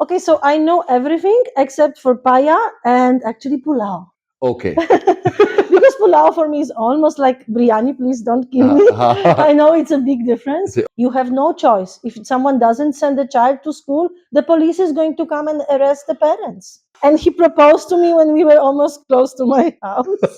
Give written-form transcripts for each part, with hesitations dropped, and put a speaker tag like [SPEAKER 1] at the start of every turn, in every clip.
[SPEAKER 1] Okay, so I know everything except for paya and actually pulao.
[SPEAKER 2] Okay.
[SPEAKER 1] Because pulao for me is almost like biryani. Please don't kill me. I know it's a big difference.
[SPEAKER 2] So-
[SPEAKER 1] You have no choice. If someone doesn't send the child to school, the police is going to come and arrest the parents. And he proposed to me when we were almost close to my house.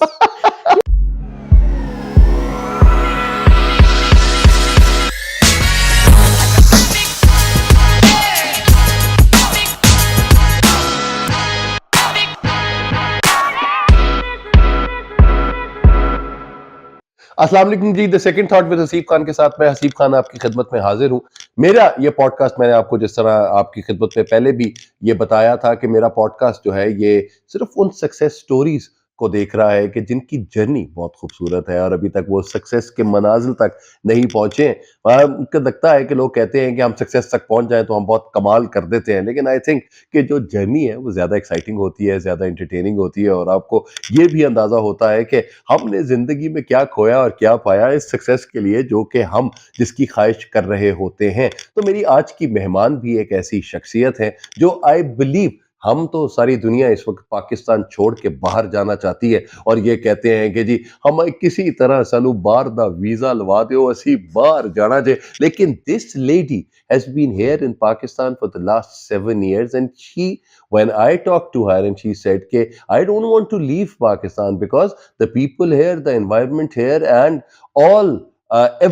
[SPEAKER 2] अस्सलाम वालेकुम जी, the second thought with Haseeb Khan के साथ मैं हसीब खान आपकी खिदमत में हाजिर हूँ। मेरा ये पॉडकास्ट मैंने आपको जिस तरह आपकी खिदमत में पहले भी ये बताया था कि मेरा पॉडकास्ट जो है ये सिर्फ उन सक्सेस स्टोरीज को देख रहा है कि जिनकी जर्नी बहुत खूबसूरत है और अभी तक वो सक्सेस के मनाजिल तक नहीं पहुंचे। उनको लगता है कि लोग कहते हैं कि हम सक्सेस तक पहुंच जाएं तो हम बहुत कमाल कर देते हैं, लेकिन आई थिंक कि जो जर्नी है वो ज़्यादा एक्साइटिंग होती है, ज़्यादा एंटरटेनिंग होती है और आपको ये भी अंदाज़ा होता है कि हमने ज़िंदगी में क्या खोया और क्या पाया इस सक्सेस के लिए जो कि हम जिसकी ख्वाहिश कर रहे होते हैं। तो मेरी आज की मेहमान भी एक ऐसी शख्सियत है जो आई बिलीव हम तो सारी दुनिया इस वक्त पाकिस्तान छोड़ के बाहर जाना चाहती है और ये कहते हैं कि जी हमें किसी तरह सानू बाहर दा वीजा लवा दो असी बाहर जाना चाहिए, लेकिन this lady has been here in Pakistan for the last 7 years and she, when I talked to her and she said ke I don't want to leave Pakistan because the people here, the environment here and all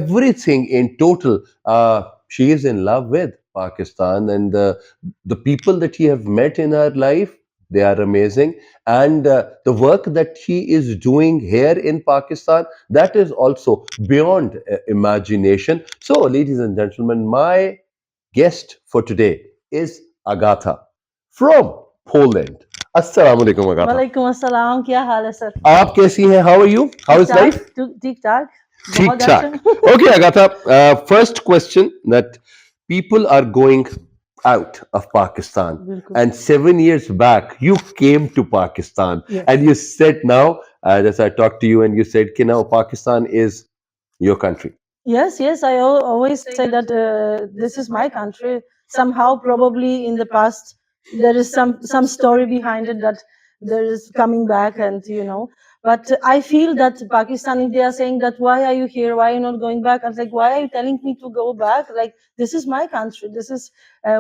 [SPEAKER 2] everything in total, she is in love with Pakistan and the people that she have met in her life, they are amazing, and the work that she is doing here in Pakistan, that is also beyond imagination. So ladies and gentlemen, my guest for today is Agatha from Poland. Assalamu alaikum, Agatha.
[SPEAKER 1] वालेकुम अस्सलाम, क्या हाल है sir?
[SPEAKER 2] आप कैसी हैं? How are you? How is life?
[SPEAKER 1] ठीक ठाक,
[SPEAKER 2] ठीक
[SPEAKER 1] बहुत
[SPEAKER 2] ठाक.
[SPEAKER 1] अच्छा।
[SPEAKER 2] Okay, Agatha. First question, that people are going out of Pakistan,
[SPEAKER 1] बिल्कुल।
[SPEAKER 2] and 7 years back you came to Pakistan,
[SPEAKER 1] Yes.
[SPEAKER 2] and you said now, as I talked to you, and you said, "Ki now Pakistan is your country."
[SPEAKER 1] Yes, yes. I always say that this is my country. Somehow, probably in the past, there is some story behind it that there is coming back, and. But I feel that Pakistani, they are saying that why are you here? Why are you not going back? I was like, why are you telling me to go back? Like, this is my country. This is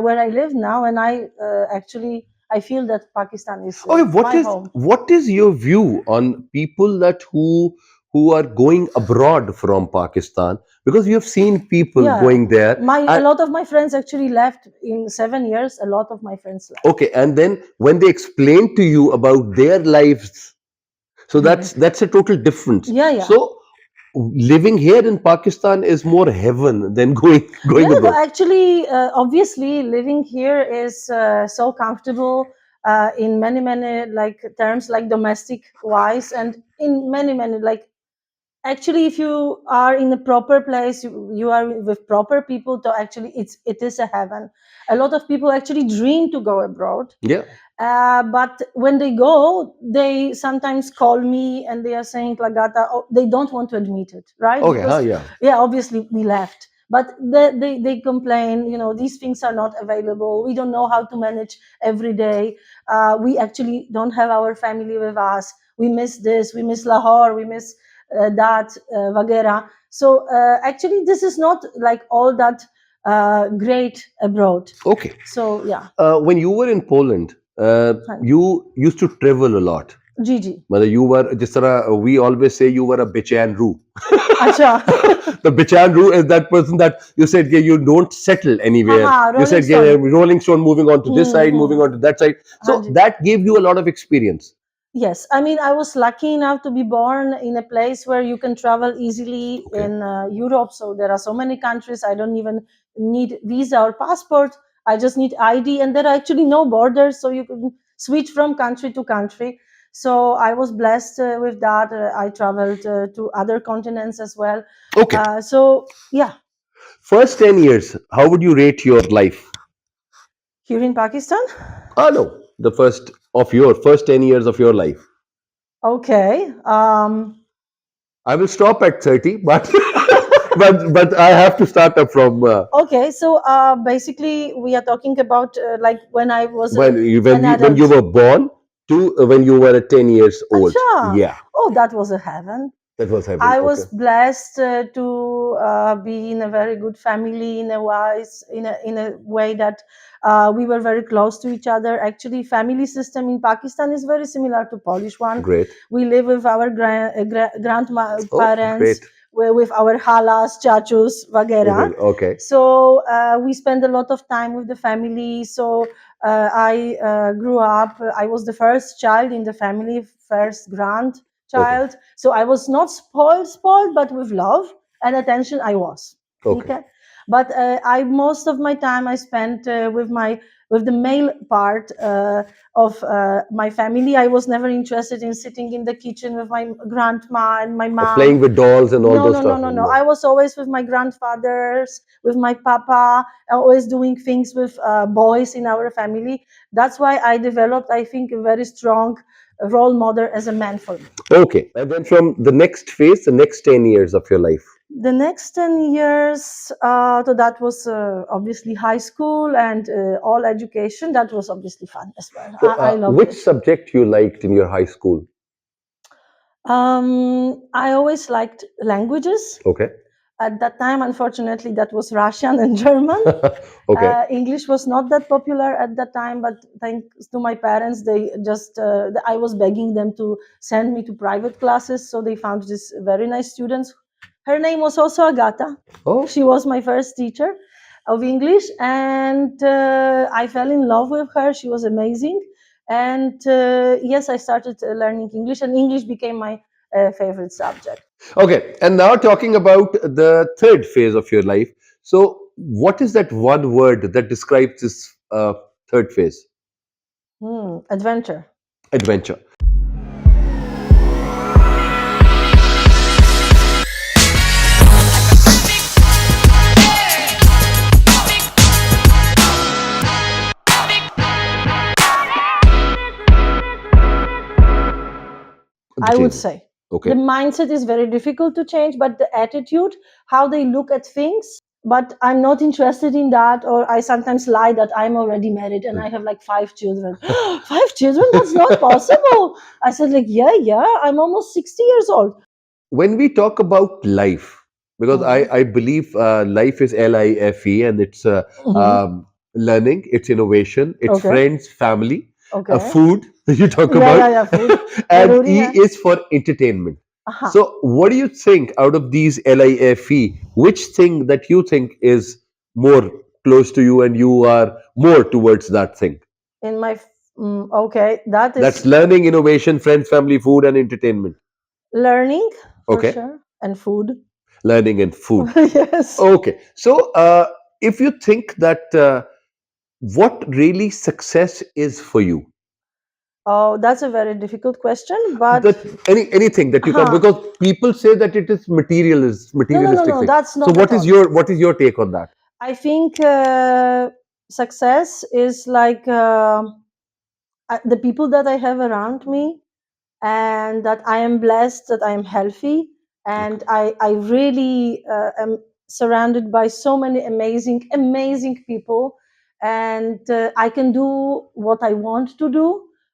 [SPEAKER 1] where I live now, and I feel that Pakistan is
[SPEAKER 2] Okay,
[SPEAKER 1] my home.
[SPEAKER 2] what is your view on people that who are going abroad from Pakistan, because you have seen people
[SPEAKER 1] Yeah.
[SPEAKER 2] going there
[SPEAKER 1] A lot of my friends actually left in 7 years. A lot of my friends left.
[SPEAKER 2] okay, and then when they explain to you about their lives, so that's a total difference.
[SPEAKER 1] Yeah, yeah.
[SPEAKER 2] So living here in Pakistan is more heaven than going
[SPEAKER 1] Yeah,
[SPEAKER 2] abroad.
[SPEAKER 1] actually, obviously, living here is so comfortable in many like terms, like domestic wise, and in many like. Actually, if you are in a proper place, you are with proper people. So actually, it is a heaven. A lot of people actually dream to go abroad.
[SPEAKER 2] Yeah.
[SPEAKER 1] But when they go, they sometimes call me and they are saying, Aghata, oh, they don't want to admit it, right?
[SPEAKER 2] Okay.
[SPEAKER 1] Because,
[SPEAKER 2] Yeah.
[SPEAKER 1] obviously we left. But they complain, these things are not available. We don't know how to manage every day. We actually don't have our family with us. We miss this, we miss Lahore, we miss that, Vagera. So actually, this is not like all that great abroad.
[SPEAKER 2] Okay.
[SPEAKER 1] So, yeah.
[SPEAKER 2] When you were in Poland, you used to travel a lot.
[SPEAKER 1] Gigi.
[SPEAKER 2] मतलब you were, जिस तरह we always say, you were a bichanru.
[SPEAKER 1] Acha.
[SPEAKER 2] The bichanru is that person that you said you don't settle anywhere. You said rolling stone, moving on to this side, moving on to that side. So that gave you a lot of experience.
[SPEAKER 1] Yes, I mean, I was lucky enough to be born in a place where you can travel easily in Europe. So there are so many countries. I don't even need visa or passport. I just need ID, and there are actually no borders, so you can switch from country to country. So I was blessed with that. I traveled to other continents as well.
[SPEAKER 2] Okay.
[SPEAKER 1] So yeah.
[SPEAKER 2] First 10 years, how would you rate your life?
[SPEAKER 1] Here in Pakistan?
[SPEAKER 2] No, the first 10 years of your life.
[SPEAKER 1] Okay.
[SPEAKER 2] I will stop at 30, but but I have to start up from
[SPEAKER 1] Okay, so basically we are talking about like when I was an
[SPEAKER 2] when you
[SPEAKER 1] adult.
[SPEAKER 2] were born to when you were 10 years old.
[SPEAKER 1] Acha.
[SPEAKER 2] Yeah,
[SPEAKER 1] Oh, that was a heaven.
[SPEAKER 2] that was heaven.
[SPEAKER 1] I
[SPEAKER 2] Okay,
[SPEAKER 1] was blessed to be in a very good family in a wise in a way that we were very close to each other. Actually, family system in Pakistan is very similar to Polish one.
[SPEAKER 2] great.
[SPEAKER 1] We live with our
[SPEAKER 2] Oh,
[SPEAKER 1] grandparents,
[SPEAKER 2] great.
[SPEAKER 1] with our halas, chachus, vagera.
[SPEAKER 2] Okay,
[SPEAKER 1] So we spend a lot of time with the family. So I grew up. I was the first child in the family, first
[SPEAKER 2] okay,
[SPEAKER 1] grandchild. So I was not spoiled, but with love and attention, I was.
[SPEAKER 2] okay.
[SPEAKER 1] Okay, but I most of my time I spent with the male part of my family. I was never interested in sitting in the kitchen with my grandma and my
[SPEAKER 2] Or
[SPEAKER 1] mom.
[SPEAKER 2] playing with dolls and all
[SPEAKER 1] No,
[SPEAKER 2] those
[SPEAKER 1] no, no,
[SPEAKER 2] stuff.
[SPEAKER 1] no, no.
[SPEAKER 2] No.
[SPEAKER 1] I was always with my grandfathers, with my papa, always doing things with boys in our family. That's why I developed, I think, a very strong role model as a man for me.
[SPEAKER 2] Okay, and then from the next phase, the next 10 years of your life.
[SPEAKER 1] The next 10 years, so that was obviously high school and all education. That was obviously fun as well.
[SPEAKER 2] So,
[SPEAKER 1] I loved
[SPEAKER 2] which
[SPEAKER 1] it.
[SPEAKER 2] subject you liked in your high school?
[SPEAKER 1] I always liked languages.
[SPEAKER 2] Okay.
[SPEAKER 1] At that time, unfortunately, that was Russian and German.
[SPEAKER 2] Okay.
[SPEAKER 1] English was not that popular at that time, but thanks to my parents, they just I was begging them to send me to private classes, so they found this very nice students. Her name was also Agatha.
[SPEAKER 2] Oh,
[SPEAKER 1] She was my first teacher of English, and I fell in love with her. She was amazing, and yes, I started learning English, and English became my favorite subject.
[SPEAKER 2] okay. And now talking about the third phase of your life. So, what is that one word that describes this third phase?
[SPEAKER 1] Adventure.
[SPEAKER 2] Adventure.
[SPEAKER 1] I would
[SPEAKER 2] Change.
[SPEAKER 1] say.
[SPEAKER 2] Okay.
[SPEAKER 1] The mindset is very difficult to change, but the attitude, how they look at things. But I'm not interested in that, or I sometimes lie that I'm already married and I have like 5 children. 5 children? That's not possible. I said, like, yeah, I'm almost 60 years old.
[SPEAKER 2] When we talk about life, because
[SPEAKER 1] Mhm.
[SPEAKER 2] I believe life is life, and it's
[SPEAKER 1] Mhm.
[SPEAKER 2] learning, it's innovation, it's
[SPEAKER 1] Okay.
[SPEAKER 2] friends, family,
[SPEAKER 1] Okay.
[SPEAKER 2] food you talk
[SPEAKER 1] Yeah,
[SPEAKER 2] about,
[SPEAKER 1] food.
[SPEAKER 2] and
[SPEAKER 1] Zaruri
[SPEAKER 2] E
[SPEAKER 1] hai.
[SPEAKER 2] is for entertainment.
[SPEAKER 1] Aha.
[SPEAKER 2] So, what do you think out of these life? Which thing that you think is more close to you, and you are more towards that thing?
[SPEAKER 1] In my, okay, that
[SPEAKER 2] That's
[SPEAKER 1] is
[SPEAKER 2] learning, innovation, friends, family, food, and entertainment.
[SPEAKER 1] learning for
[SPEAKER 2] Okay,
[SPEAKER 1] sure, and food.
[SPEAKER 2] learning and food.
[SPEAKER 1] Yes.
[SPEAKER 2] Okay, so if you think that what really success is for you,
[SPEAKER 1] Oh, that's a very difficult question, but
[SPEAKER 2] that anything that you come,
[SPEAKER 1] huh.
[SPEAKER 2] because people say that it is materialistic
[SPEAKER 1] No,
[SPEAKER 2] thing.
[SPEAKER 1] that's
[SPEAKER 2] So
[SPEAKER 1] not at all.
[SPEAKER 2] what is your take on that?
[SPEAKER 1] I think success is like the people that I have around me, and that I am blessed, that I am healthy,
[SPEAKER 2] Okay.
[SPEAKER 1] and I really am surrounded by so many amazing people, and I can do what I want to do.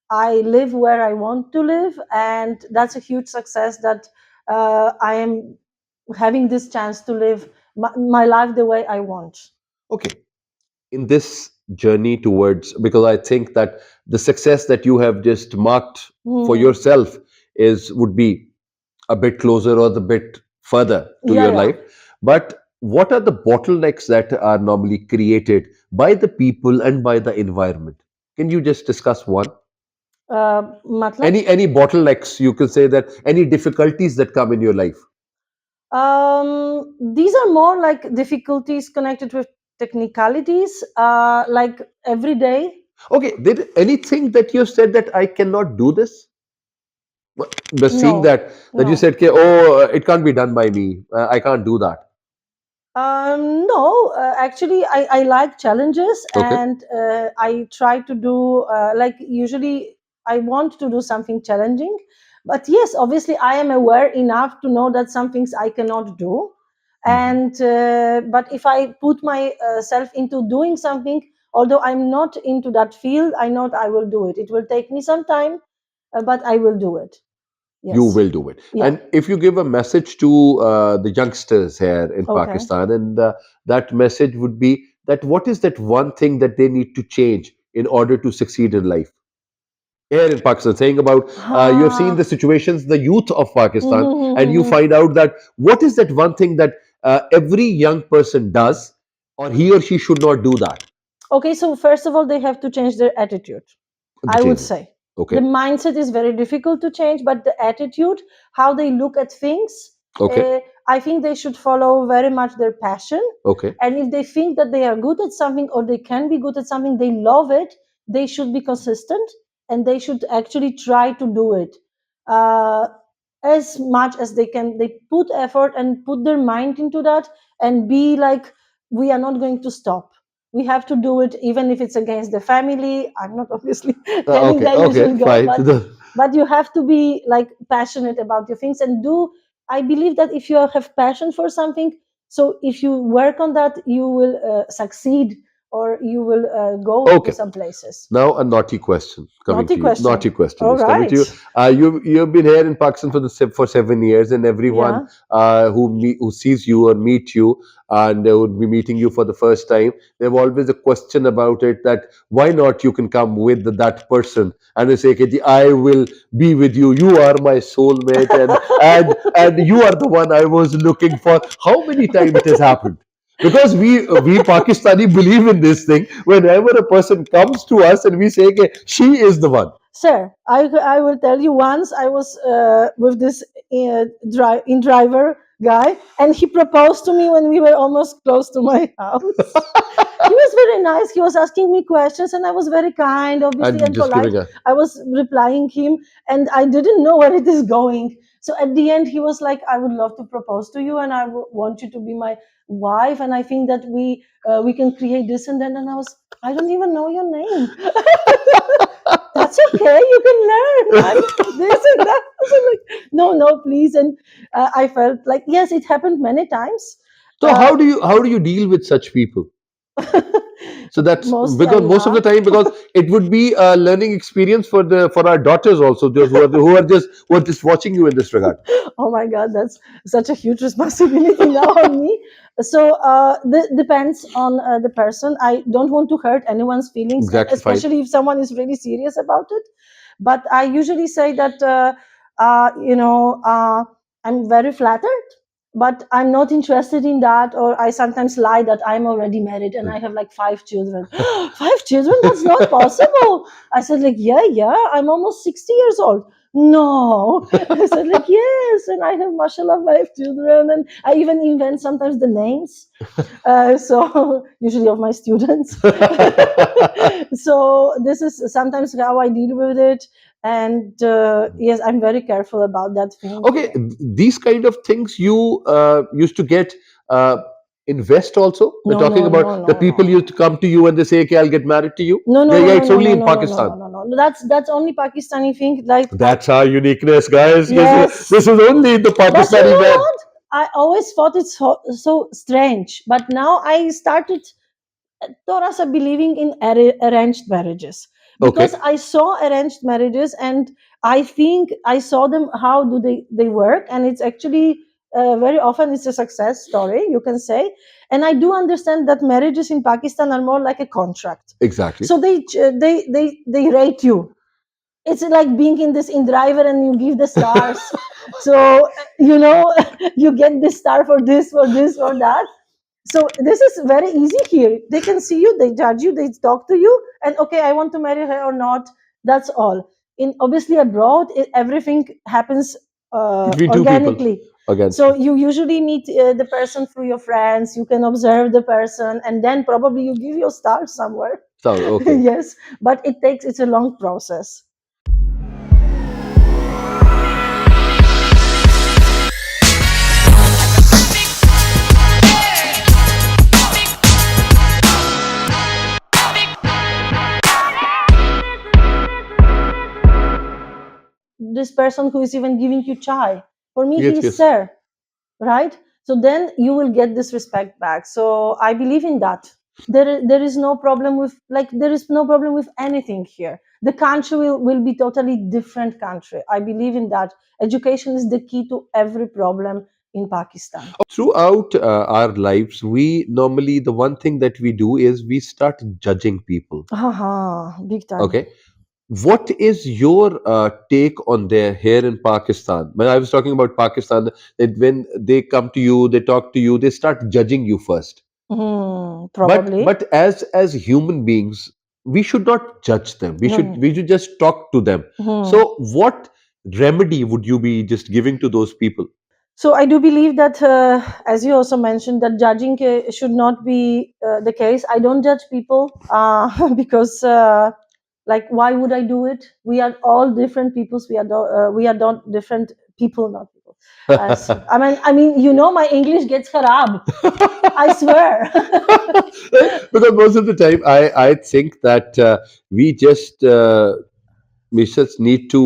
[SPEAKER 1] I live where I want to live, and that's a huge success that I am having this chance to live my life the way I want.
[SPEAKER 2] Okay, in this journey towards, because I think that the success that you have just marked for
[SPEAKER 1] Mhm.
[SPEAKER 2] yourself is would be a bit closer or a bit further to
[SPEAKER 1] Yeah,
[SPEAKER 2] your
[SPEAKER 1] yeah.
[SPEAKER 2] life. But what are the bottlenecks that are normally created by the people and by the environment? Can you just discuss one?
[SPEAKER 1] Matlab?
[SPEAKER 2] Any bottlenecks you could say, that any difficulties that come in your life?
[SPEAKER 1] These are more like difficulties connected with technicalities, like every day.
[SPEAKER 2] Okay, did anything that you said that I cannot do this? But seeing
[SPEAKER 1] No,
[SPEAKER 2] that you
[SPEAKER 1] no.
[SPEAKER 2] said, "Okay, oh, it can't be done by me. I can't do that."
[SPEAKER 1] No, actually, I like challenges,
[SPEAKER 2] Okay,
[SPEAKER 1] and I try to do like usually I want to do something challenging. But yes, obviously, I am aware enough to know that some things I cannot do, And but if I put myself into doing something, although I'm not into that field, I know that I will do it. It will take me some time, but I will do it.
[SPEAKER 2] You
[SPEAKER 1] Yes.
[SPEAKER 2] will do it.
[SPEAKER 1] Yeah.
[SPEAKER 2] And if you give a message to the youngsters here in
[SPEAKER 1] Okay.
[SPEAKER 2] Pakistan, and that message would be that what is that one thing that they need to change in order to succeed in life? Here in Pakistan, saying about you have seen the situations, the youth of Pakistan, and you find out that what is that one thing that every young person does, or he or she should not do that.
[SPEAKER 1] Okay, so first of all, they have to change their attitude. I would say
[SPEAKER 2] Okay.
[SPEAKER 1] the mindset is very difficult to change, but the attitude, how they look at things,
[SPEAKER 2] Okay.
[SPEAKER 1] I think they should follow very much their passion.
[SPEAKER 2] Okay.
[SPEAKER 1] And if they think that they are good at something or they can be good at something, they love it, they should be consistent and they should actually try to do it as much as they can. They put effort and put their mind into that and be like, we are not going to stop. We have to do it even if it's against the family. I'm not obviously telling them you should go,
[SPEAKER 2] Fine.
[SPEAKER 1] but you have to be like passionate about your things and do. I believe that if you have passion for something, so if you work on that, you will succeed, or you will go
[SPEAKER 2] Okay.
[SPEAKER 1] to some places.
[SPEAKER 2] Now a naughty question coming
[SPEAKER 1] Naughty
[SPEAKER 2] to you.
[SPEAKER 1] question.
[SPEAKER 2] Naughty question
[SPEAKER 1] All
[SPEAKER 2] is coming to you.
[SPEAKER 1] right.
[SPEAKER 2] You've been here in Pakistan for 7 years, and everyone who sees you or meet you and they would be meeting you for the first time, they have always a question about it, that why not you can come with that person, and they say, "Ki, I will be with you. You are my soulmate, and you are the one I was looking for." How many times it has happened? Because we Pakistani believe in this thing. Whenever a person comes to us and we say, okay, she is the one.
[SPEAKER 1] Sir, I will tell you. Once I was with this driver guy, and he proposed to me when we were almost close to my house. He was very nice. He was asking me questions, and I was very kind, obviously, and
[SPEAKER 2] just
[SPEAKER 1] polite.
[SPEAKER 2] giving
[SPEAKER 1] I was replying him, and I didn't know where it is going. So at the end, he was like, "I would love to propose to you, and I want you to be my wife, and I think that we can create this and that." And I don't even know your name. That's okay. You can learn. I'm this and that. So like, no, please. And I felt like, yes, it happened many times.
[SPEAKER 2] So how do you deal with such people? So that's
[SPEAKER 1] Mostly
[SPEAKER 2] because most of the time, because it would be a learning experience for our daughters also, those who are just watching you in this regard.
[SPEAKER 1] Oh my God, that's such a huge responsibility now on me. So depends on the person. I don't want to hurt anyone's feelings,
[SPEAKER 2] Exactly, fine.
[SPEAKER 1] especially if someone is really serious about it. But I usually say that I'm very flattered, but I'm not interested in that. Or I sometimes lie that I'm already married and I have like 5 children. 5 children? That's not possible. I said like, yeah, I'm almost 60 years old. No. I said like, yes, and I have mashallah 5 children, and I even invent sometimes the names. So usually of my students. So this is sometimes how I deal with it, and yes, I'm very careful about that thing.
[SPEAKER 2] Okay, these kind of things you used to get invest also. We're talking about the people used to come to you and they say, okay, I'll get married to you.
[SPEAKER 1] No,
[SPEAKER 2] Yeah, it's only in Pakistan.
[SPEAKER 1] no. That's only Pakistani thing. Like
[SPEAKER 2] That's our uniqueness, guys.
[SPEAKER 1] Yes.
[SPEAKER 2] This is only in the
[SPEAKER 1] But you
[SPEAKER 2] Pakistani
[SPEAKER 1] know
[SPEAKER 2] man.
[SPEAKER 1] what? I always thought it's so strange, but now I started Torasa believing in arranged marriages, because
[SPEAKER 2] Okay.
[SPEAKER 1] I saw arranged marriages, and I think I saw them how do they work, and it's actually very often it's a success story, you can say. And I do understand that marriages in Pakistan are more like a contract.
[SPEAKER 2] Exactly.
[SPEAKER 1] So they rate you. It's like being in driver and you give the stars. So you get this star for this, for this, for that. So this is very easy here. They can see you, they judge you, they talk to you, and okay, I want to marry her or not. That's all. In obviously abroad, everything happens
[SPEAKER 2] Between two people.
[SPEAKER 1] organically.
[SPEAKER 2] Against.
[SPEAKER 1] So you usually meet the person through your friends. You can observe the person, and then probably you give your stars somewhere.
[SPEAKER 2] So, okay.
[SPEAKER 1] Yes, but it's a long process. This person who is even giving you chai, for me,
[SPEAKER 2] Yes,
[SPEAKER 1] he's
[SPEAKER 2] yes.
[SPEAKER 1] sir, right? So then you will get this respect back. So I believe in that. There is no problem with, like, there is no problem with anything here. The country will be totally different country. I believe in that. Education is the key to every problem in Pakistan.
[SPEAKER 2] Throughout our lives, we normally, the one thing that we do is we start judging people.
[SPEAKER 1] Haha, big time.
[SPEAKER 2] Okay. What is your take on there here in Pakistan? When I was talking about Pakistan, that when they come to you, they talk to you, they start judging you first. But
[SPEAKER 1] Probably.
[SPEAKER 2] as human beings, we should not judge them. We
[SPEAKER 1] No,
[SPEAKER 2] should
[SPEAKER 1] no,
[SPEAKER 2] we should just talk to them.
[SPEAKER 1] no.
[SPEAKER 2] So, what remedy would you be just giving to those people?
[SPEAKER 1] So I do believe that, as you also mentioned, that judging should not be the case. I don't judge people because, like, why would I do it? We are all different peoples. We are not different people, not people. I mean, my English gets kharab. I swear.
[SPEAKER 2] Because most of the time, I think that we just need to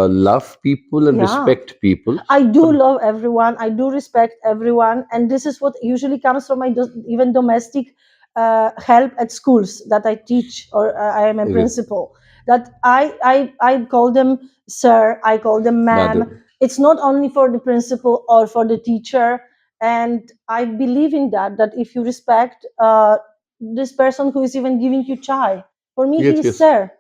[SPEAKER 2] love people and
[SPEAKER 1] Yeah.
[SPEAKER 2] respect people.
[SPEAKER 1] I do love everyone. I do respect everyone, and this is what usually comes from my even domestic help at schools that I teach, or I am a
[SPEAKER 2] Okay.
[SPEAKER 1] principal. That I call them sir, I call them ma'am.
[SPEAKER 2] Madam.
[SPEAKER 1] It's not only for the principal or for the teacher, and I believe in that. That if you respect this person who is even giving you chai, for me he
[SPEAKER 2] Yes,
[SPEAKER 1] is
[SPEAKER 2] yes.
[SPEAKER 1] sir,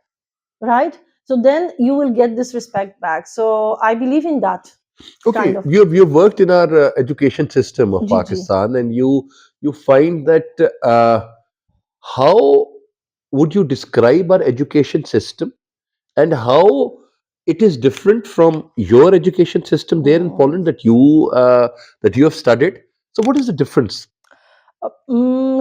[SPEAKER 1] right? So then you will get this respect back. So I believe in that kind
[SPEAKER 2] Okay,
[SPEAKER 1] of.
[SPEAKER 2] you've worked in our education system of
[SPEAKER 1] GG.
[SPEAKER 2] Pakistan, and you find that how would you describe our education system and how it is different from your education system there in Poland that you have studied? So, what is the difference?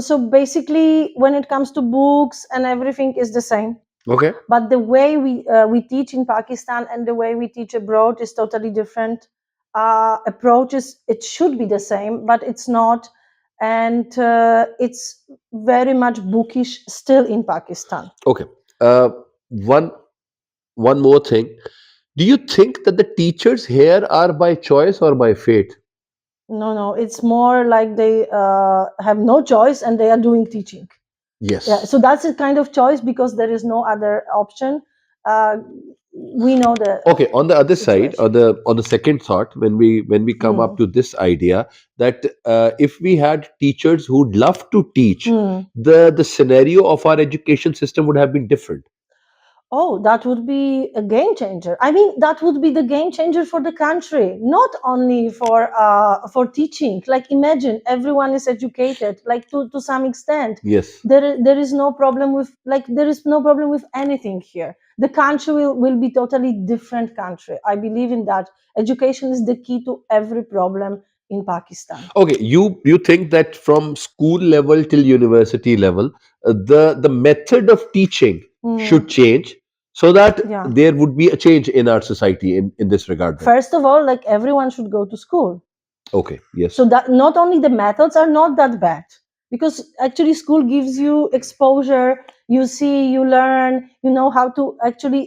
[SPEAKER 1] So basically, when it comes to books and everything is the same,
[SPEAKER 2] Okay.
[SPEAKER 1] but the way we teach in Pakistan and the way we teach abroad is totally different. Approaches, it should be the same, but it's not, and it's very much bookish still in Pakistan.
[SPEAKER 2] Okay. Uh, one one more thing. Do you think that the teachers here are by choice or by fate?
[SPEAKER 1] No, no, it's more like they have no choice and they are doing teaching. Yeah,
[SPEAKER 2] Yes.
[SPEAKER 1] so that's a kind of choice because there is no other option. uh, we know the
[SPEAKER 2] Okay, on the other side,
[SPEAKER 1] situation.
[SPEAKER 2] on the second thought, when we come up
[SPEAKER 1] Hmm.
[SPEAKER 2] to this idea that if we had teachers who'd love to teach,
[SPEAKER 1] Hmm.
[SPEAKER 2] the scenario of our education system would have been different.
[SPEAKER 1] Oh, that would be a game changer. I mean, that would be the game changer for the country, not only for teaching. Like, imagine everyone is educated, like to some extent.
[SPEAKER 2] Yes.
[SPEAKER 1] There is no problem with, like, there is no problem with anything here. The country will be totally different country. I believe in that. Education is the key to every problem in Pakistan.
[SPEAKER 2] Okay, you think that from school level till university level, the method of teaching
[SPEAKER 1] Hmm.
[SPEAKER 2] should change so that
[SPEAKER 1] Yeah.
[SPEAKER 2] there would be a change in our society in this regard. Then.
[SPEAKER 1] First of all, like, everyone should go to school.
[SPEAKER 2] Okay. Yes.
[SPEAKER 1] So that not only the methods are not that bad, because actually school gives you exposure, you see, you learn, you know how to actually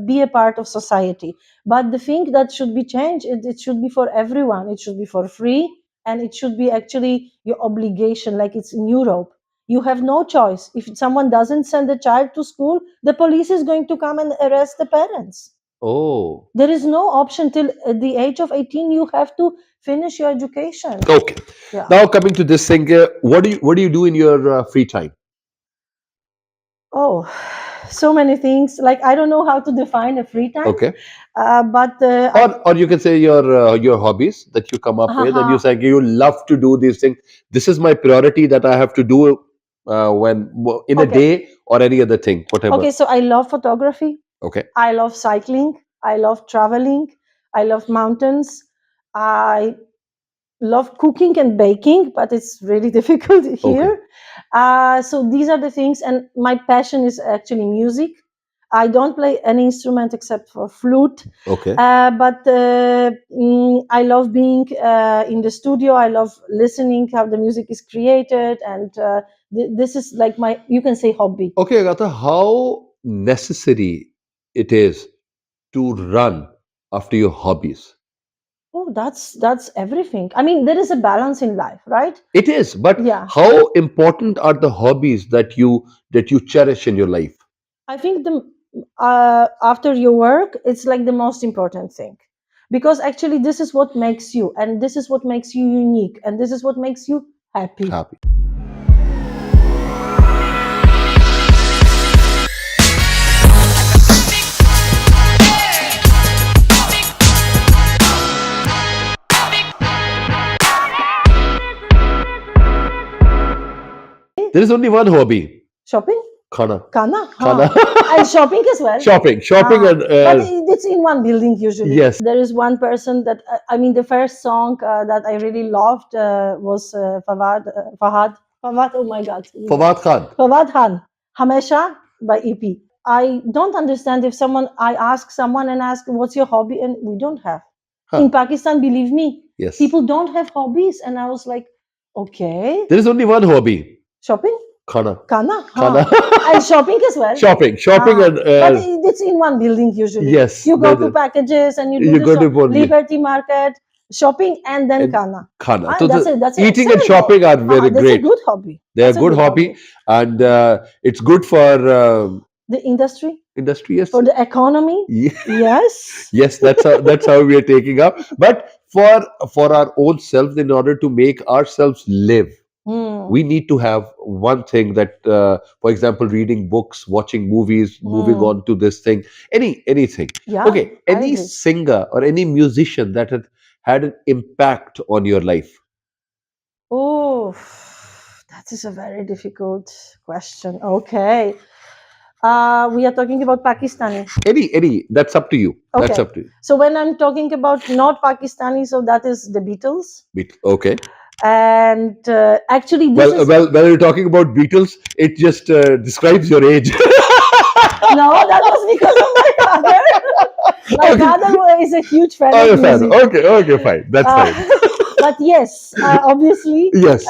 [SPEAKER 1] be a part of society. But the thing that should be changed, it should be for everyone, it should be for free, and it should be actually your obligation, like it's in Europe. You have no choice. If someone doesn't send a child to school, the police is going to come and arrest the parents.
[SPEAKER 2] Oh.
[SPEAKER 1] There is no option till at the age of 18. You have to finish your education.
[SPEAKER 2] Okay.
[SPEAKER 1] Yeah.
[SPEAKER 2] Now coming to this thing, what do you do in your free time?
[SPEAKER 1] Oh, so many things. Like, I don't know how to define a free time,
[SPEAKER 2] Okay.
[SPEAKER 1] but
[SPEAKER 2] Or you can say your hobbies that you come up with, and you
[SPEAKER 1] haha.
[SPEAKER 2] say you love to do these things. This is my priority that I have to do in a
[SPEAKER 1] Okay.
[SPEAKER 2] day or any other thing, whatever.
[SPEAKER 1] Okay. So I love photography.
[SPEAKER 2] Okay.
[SPEAKER 1] I love cycling. I love traveling. I love mountains. I love cooking and baking, but it's really difficult
[SPEAKER 2] Okay.
[SPEAKER 1] here. So these are the things, and my passion is actually music. I don't play any instrument except for flute,
[SPEAKER 2] Okay.
[SPEAKER 1] but I love being in the studio. I love listening how the music is created, and this is like my, you can say, hobby.
[SPEAKER 2] Okay, Agatha, how necessary it is to run after your hobbies?
[SPEAKER 1] Oh, that's everything. I mean, there is a balance in life, right?
[SPEAKER 2] It is, but
[SPEAKER 1] Yeah.
[SPEAKER 2] how important are the hobbies that you cherish in your life?
[SPEAKER 1] I think the after your work, it's like the most important thing, because actually this is what makes you, and this is what makes you unique, and this is what makes you happy.
[SPEAKER 2] Happy. There is only one hobby.
[SPEAKER 1] Shopping,
[SPEAKER 2] Khana.
[SPEAKER 1] Kana,
[SPEAKER 2] Khana.
[SPEAKER 1] and shopping as well.
[SPEAKER 2] Shopping, and
[SPEAKER 1] But it's in one building usually.
[SPEAKER 2] yes.
[SPEAKER 1] There is one person that I mean, the first song that I really loved was Fawad. Oh my God,
[SPEAKER 2] Fawad Khan.
[SPEAKER 1] Fawad Khan, Hamesha by EP. I don't understand if I ask someone and ask what's your hobby, and we don't have.
[SPEAKER 2] Huh.
[SPEAKER 1] In Pakistan, believe me,
[SPEAKER 2] Yes.
[SPEAKER 1] people don't have hobbies, and I was like, okay,
[SPEAKER 2] There is only one hobby.
[SPEAKER 1] shopping,
[SPEAKER 2] Khana.
[SPEAKER 1] Kana,
[SPEAKER 2] Khana.
[SPEAKER 1] and shopping as well.
[SPEAKER 2] Shopping, and
[SPEAKER 1] But it's in one building usually.
[SPEAKER 2] yes,
[SPEAKER 1] You go to packages and you do
[SPEAKER 2] you
[SPEAKER 1] the
[SPEAKER 2] go to one,
[SPEAKER 1] Liberty Market, shopping, and then
[SPEAKER 2] and
[SPEAKER 1] Kana.
[SPEAKER 2] Khana.
[SPEAKER 1] So that's an
[SPEAKER 2] eating and
[SPEAKER 1] excellent
[SPEAKER 2] shopping are
[SPEAKER 1] hobby.
[SPEAKER 2] very
[SPEAKER 1] That's a
[SPEAKER 2] great.
[SPEAKER 1] good hobby.
[SPEAKER 2] They are
[SPEAKER 1] That's a
[SPEAKER 2] good hobby, and it's good for
[SPEAKER 1] The industry,
[SPEAKER 2] industry. Yes.
[SPEAKER 1] for the economy. Yes.
[SPEAKER 2] Yes, that's how we are taking up. But for our own selves, in order to make ourselves live, we need to have one thing that, for example, reading books, watching movies, moving on to this thing, anything.
[SPEAKER 1] Yeah.
[SPEAKER 2] Okay,
[SPEAKER 1] I
[SPEAKER 2] any
[SPEAKER 1] agree.
[SPEAKER 2] singer or any musician that had an impact on your life?
[SPEAKER 1] Oh, that is a very difficult question. Okay. We are talking about Pakistani.
[SPEAKER 2] Any. That's up to you. That's
[SPEAKER 1] Okay.
[SPEAKER 2] up to you.
[SPEAKER 1] So when I'm talking about not Pakistani, so that is the Beatles.
[SPEAKER 2] Okay.
[SPEAKER 1] And actually, this is
[SPEAKER 2] Well, when you're talking about Beatles, it just describes your age.
[SPEAKER 1] no, that was because of my father. My
[SPEAKER 2] Okay.
[SPEAKER 1] father is a huge fan
[SPEAKER 2] Oh,
[SPEAKER 1] of
[SPEAKER 2] you're fan.
[SPEAKER 1] music.
[SPEAKER 2] Okay, fine. That's fine.
[SPEAKER 1] But yes, obviously,
[SPEAKER 2] Yes.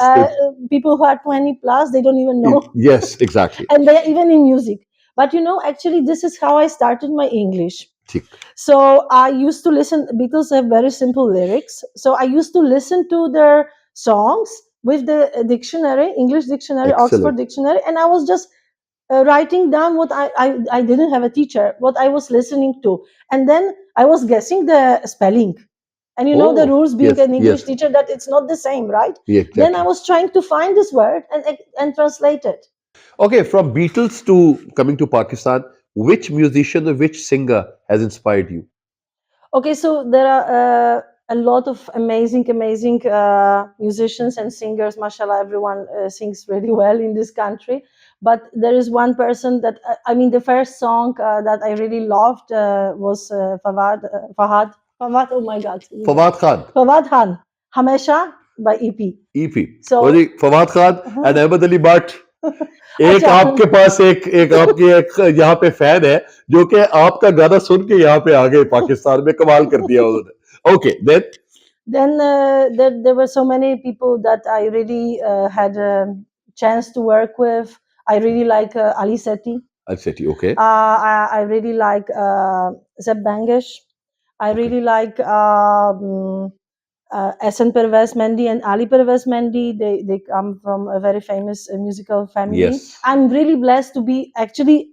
[SPEAKER 1] people who are 20 plus, they don't even know,
[SPEAKER 2] Yes, exactly.
[SPEAKER 1] and they are even in music. But actually, this is how I started my English.
[SPEAKER 2] Thick.
[SPEAKER 1] So I used to listen. Beatles have very simple lyrics, so I used to listen to their songs with the dictionary, English dictionary, Oxford
[SPEAKER 2] Excellent.
[SPEAKER 1] dictionary, and I was just writing down what I didn't have a teacher, what I was listening to, and then I was guessing the spelling. And the
[SPEAKER 2] Oh,
[SPEAKER 1] rules being
[SPEAKER 2] yes,
[SPEAKER 1] an English
[SPEAKER 2] yes.
[SPEAKER 1] teacher, that it's not the same, right?
[SPEAKER 2] Yeah,
[SPEAKER 1] Then I
[SPEAKER 2] exactly.
[SPEAKER 1] was trying to find this word and translate it.
[SPEAKER 2] Okay, from Beatles to coming to Pakistan, which musician or which singer has inspired you?
[SPEAKER 1] Okay, so there are a lot of amazing musicians and singers. Mashallah, everyone sings really well in this country. But there is one person that I mean, the first song that I really loved was Fawad. Oh my God,
[SPEAKER 2] Fawad Khan.
[SPEAKER 1] Fawad Khan, Hamesha by EP.
[SPEAKER 2] EP.
[SPEAKER 1] So
[SPEAKER 2] और Fawad Khan and Ahmad Ali Bhatt एक
[SPEAKER 1] अच्छा,
[SPEAKER 2] आपके पास एक आपके एक यहाँ पे fan है जो कि आपका गाना सुन के यहाँ पे आ गए पाकिस्तान में कमाल कर दिया उन्होंने. Okay,
[SPEAKER 1] then there were so many people that I really had a chance to work with. I really like Ali Sethi.
[SPEAKER 2] Alseti, okay.
[SPEAKER 1] I really like Zeb Bangish. I really like Ehsan Pervez Mendy and Ali Pervez Mendy. They come from a very famous musical family.
[SPEAKER 2] Yes.
[SPEAKER 1] I'm really blessed to be actually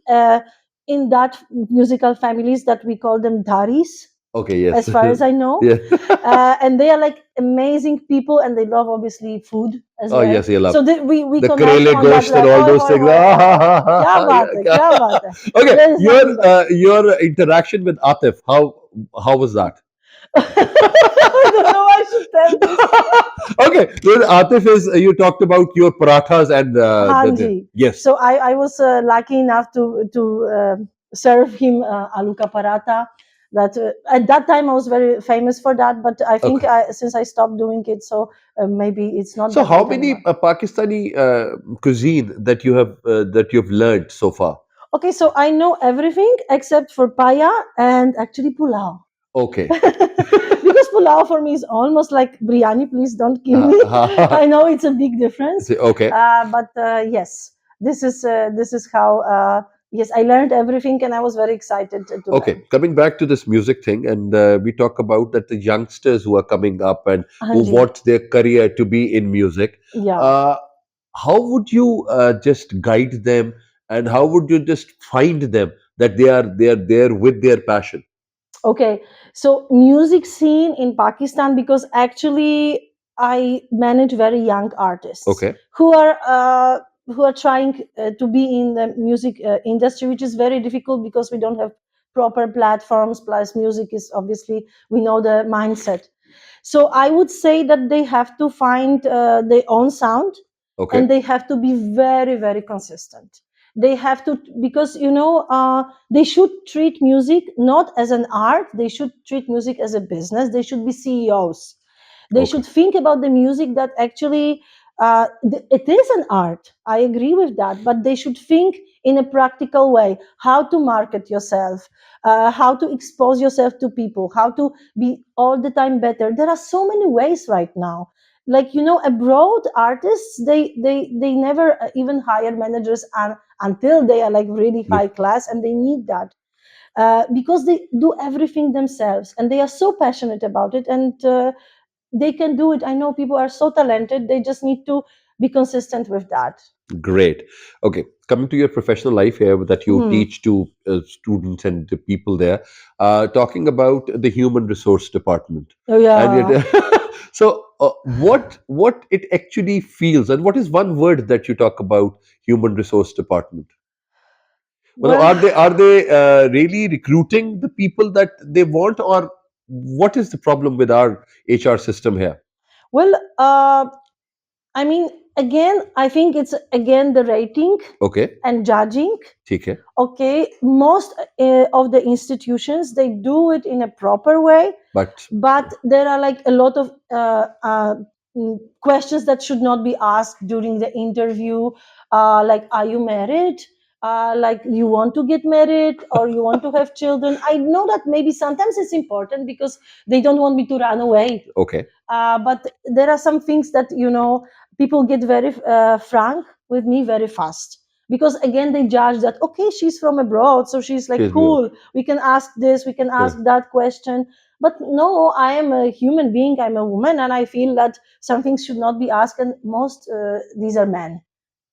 [SPEAKER 1] in that musical families that we call them Dharis.
[SPEAKER 2] Okay, yes.
[SPEAKER 1] As far as I know.
[SPEAKER 2] Yeah.
[SPEAKER 1] And they are like amazing people, and they love obviously food as
[SPEAKER 2] Oh,
[SPEAKER 1] well.
[SPEAKER 2] yes, you love.
[SPEAKER 1] So we
[SPEAKER 2] The
[SPEAKER 1] connect
[SPEAKER 2] karele
[SPEAKER 1] on that
[SPEAKER 2] gosht and all those things.
[SPEAKER 1] kya baat hai, kya baat hai.
[SPEAKER 2] Okay,
[SPEAKER 1] There is nothing but-
[SPEAKER 2] your interaction with Atif, how was that?
[SPEAKER 1] I don't know why I should tell this.
[SPEAKER 2] Okay, so Atif is you talked about your parathas and
[SPEAKER 1] Hanji.
[SPEAKER 2] yes.
[SPEAKER 1] So I was lucky enough to serve him aloo ka paratha. That at that time I was very famous for that, but I think since I stopped doing it, so maybe it's not.
[SPEAKER 2] So
[SPEAKER 1] that
[SPEAKER 2] how
[SPEAKER 1] good
[SPEAKER 2] many
[SPEAKER 1] anymore.
[SPEAKER 2] Pakistani cuisine that you've learned so far?
[SPEAKER 1] Okay, so I know everything except for paya and actually pulao.
[SPEAKER 2] Okay.
[SPEAKER 1] Because pulao for me is almost like biryani. Please don't kill me. I know it's a big difference.
[SPEAKER 2] Okay.
[SPEAKER 1] But yes, this is how yes, I learned everything, and I was very excited to
[SPEAKER 2] Okay,
[SPEAKER 1] learn.
[SPEAKER 2] coming back to this music thing, and we talk about that the youngsters who are coming up and who
[SPEAKER 1] Hanji,
[SPEAKER 2] want their career to be in music.
[SPEAKER 1] yeah.
[SPEAKER 2] Uh, how would you just guide them, and how would you just find them that they are there with their passion?
[SPEAKER 1] Okay, so music scene in Pakistan, because actually I manage very young artists
[SPEAKER 2] Okay,
[SPEAKER 1] who are trying to be in the music industry, which is very difficult because we don't have proper platforms. Plus, music is obviously, we know the mindset. So I would say that they have to find their own sound,
[SPEAKER 2] okay,
[SPEAKER 1] and they have to be very, very consistent. They have to, because they should treat music not as an art. They should treat music as a business. They should be CEOs. They
[SPEAKER 2] okay,
[SPEAKER 1] should think about the music that actually it is an art. I agree with that, but they should think in a practical way how to market yourself, how to expose yourself to people, how to be all the time better. There are so many ways right now. Like, abroad artists, they never even hire managers until they are like really
[SPEAKER 2] yeah,
[SPEAKER 1] high class, and they need that because they do everything themselves, and they are so passionate about it, and they can do it. I know people are so talented, they just need to be consistent with that.
[SPEAKER 2] great. Okay, coming to your professional life here that you
[SPEAKER 1] Hmm.
[SPEAKER 2] teach to students and the people there, talking about the human resource department,
[SPEAKER 1] Oh
[SPEAKER 2] and
[SPEAKER 1] yeah.
[SPEAKER 2] it, so what it actually feels, and what is one word that you talk about human resource department? Well,
[SPEAKER 1] Well,
[SPEAKER 2] are they really recruiting the people that they want, or what is the problem with our HR system here?
[SPEAKER 1] well, I mean, again, I think it's again the rating
[SPEAKER 2] Okay,
[SPEAKER 1] and judging.
[SPEAKER 2] ठीक है,
[SPEAKER 1] Okay, most of the institutions, they do it in a proper way,
[SPEAKER 2] but
[SPEAKER 1] but there are like a lot of questions that should not be asked during the interview, like, are you married, like, you want to get married or you want to have children. I know that maybe sometimes it's important because they don't want me to run away,
[SPEAKER 2] okay,
[SPEAKER 1] but there are some things that people get very frank with me very fast, because again they judge that, okay, she's from abroad, so she's like
[SPEAKER 2] she's real.
[SPEAKER 1] cool, we can ask this, we can ask
[SPEAKER 2] Correct.
[SPEAKER 1] that question. But no, I am a human being, I'm a woman, and I feel that some things should not be asked, and most these are men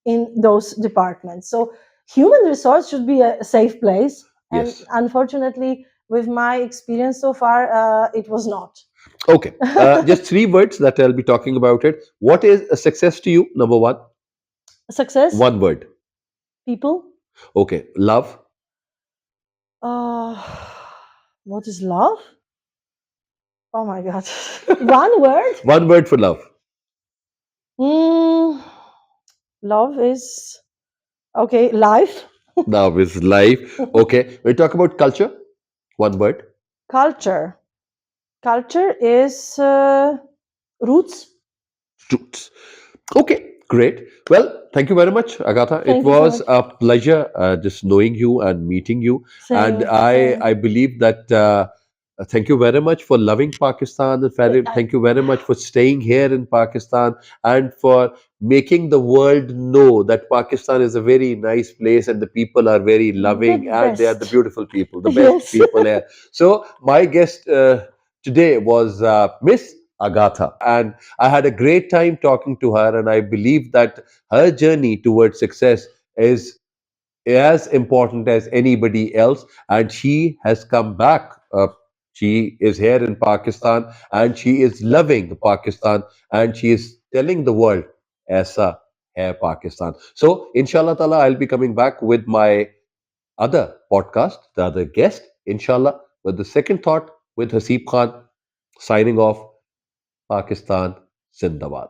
[SPEAKER 1] in those departments. So human resource should be a safe place, and
[SPEAKER 2] Yes.
[SPEAKER 1] unfortunately, with my experience so far, it was not.
[SPEAKER 2] Okay. Just three words that I'll be talking about it. What is a success to you? Number one.
[SPEAKER 1] Success,
[SPEAKER 2] One word.
[SPEAKER 1] people.
[SPEAKER 2] Okay. Love.
[SPEAKER 1] Uh, what is love? Oh my God. One word?
[SPEAKER 2] One word for love.
[SPEAKER 1] Mm, love is, okay, life,
[SPEAKER 2] Love is life. Okay. We talk about culture. One word.
[SPEAKER 1] culture. Culture is roots.
[SPEAKER 2] Truths. Okay, great. Well, thank you very much, Agatha. It
[SPEAKER 1] Thank you so
[SPEAKER 2] was
[SPEAKER 1] much.
[SPEAKER 2] a pleasure just knowing you and meeting you. And
[SPEAKER 1] Same,
[SPEAKER 2] I,
[SPEAKER 1] same.
[SPEAKER 2] I believe that thank you very much for loving Pakistan, and
[SPEAKER 1] I,
[SPEAKER 2] thank you very much for staying here in Pakistan, and for making the world know that Pakistan is a very nice place and the people are very loving
[SPEAKER 1] the
[SPEAKER 2] and they are the
[SPEAKER 1] best.
[SPEAKER 2] beautiful people, the best
[SPEAKER 1] Yes.
[SPEAKER 2] people here. So my guest today was Miss Agatha, and I had a great time talking to her, and I believe that her journey towards success is as important as anybody else, and she has come back. She is here in Pakistan, and she is loving Pakistan, and she is telling the world, "Aisa hai Pakistan." So, inshallah ta'ala, I'll be coming back with my other podcast, the other guest, inshallah, with the second thought with Haseeb Khan, signing off. Pakistan Zindabad.